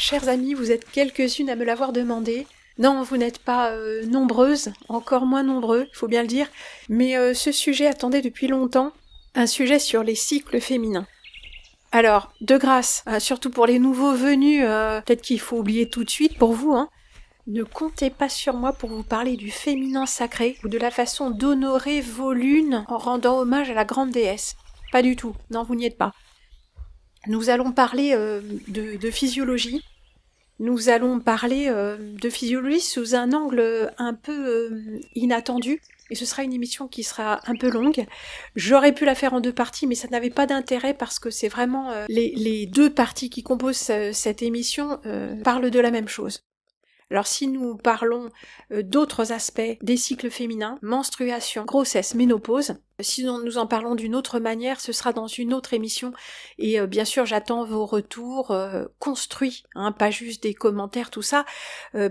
Chers amis, vous êtes quelques-unes à me l'avoir demandé. Non, vous n'êtes pas nombreuses, encore moins nombreux, il faut bien le dire, mais ce sujet attendait depuis longtemps, un sujet sur les cycles féminins. Alors, de grâce, surtout pour les nouveaux venus, peut-être qu'il faut oublier tout de suite pour vous, ne comptez pas sur moi pour vous parler du féminin sacré ou de la façon d'honorer vos lunes en rendant hommage à la grande déesse. Pas du tout, non, vous n'y êtes pas. Nous allons parler de physiologie. Nous allons parler de physiologie sous un angle un peu inattendu, et ce sera une émission qui sera un peu longue. J'aurais pu la faire en 2 parties, mais ça n'avait pas d'intérêt parce que c'est vraiment les 2 parties qui composent cette émission parlent de la même chose. Alors si nous parlons d'autres aspects des cycles féminins, menstruation, grossesse, ménopause, si nous en parlons d'une autre manière, ce sera dans une autre émission, et bien sûr j'attends vos retours construits, pas juste des commentaires, tout ça,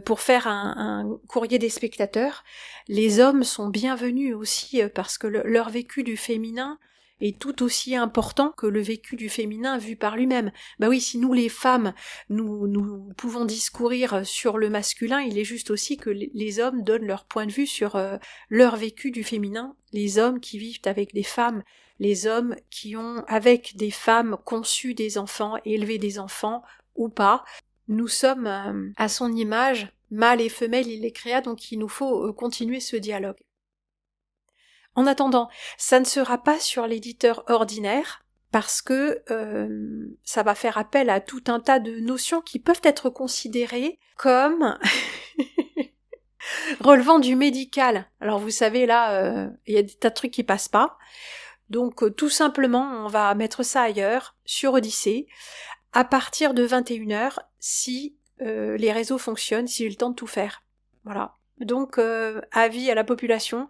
pour faire un courrier des spectateurs. Les hommes sont bienvenus aussi parce que leur vécu du féminin est tout aussi important que le vécu du féminin vu par lui-même. Bah oui, si nous les femmes, nous pouvons discourir sur le masculin, il est juste aussi que les hommes donnent leur point de vue sur leur vécu du féminin, les hommes qui vivent avec des femmes, les hommes qui ont avec des femmes conçu des enfants, élevé des enfants ou pas. Nous sommes à son image, mâle et femelle, il les créa, donc il nous faut continuer ce dialogue. En attendant, ça ne sera pas sur l'éditeur ordinaire, parce que ça va faire appel à tout un tas de notions qui peuvent être considérées comme relevant du médical. Alors vous savez, là, il y a des tas de trucs qui passent pas. Donc tout simplement, on va mettre ça ailleurs, sur Odyssée, à partir de 21h, si les réseaux fonctionnent, si j'ai le temps de tout faire. Voilà. Donc, avis à la population,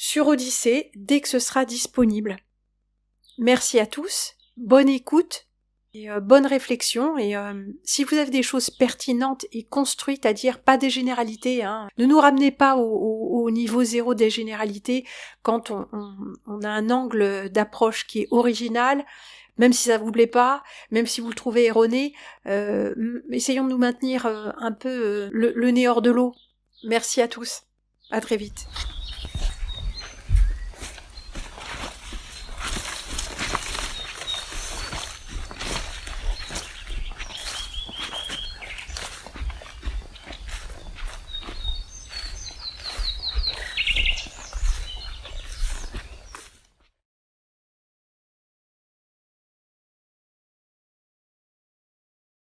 sur Odyssée, dès que ce sera disponible. Merci à tous, bonne écoute et bonne réflexion, et si vous avez des choses pertinentes et construites à dire, pas des généralités, ne nous ramenez pas au niveau 0 des généralités quand on a un angle d'approche qui est original, même si ça vous plaît pas, même si vous le trouvez erroné, essayons de nous maintenir un peu le nez hors de l'eau. Merci à tous, à très vite.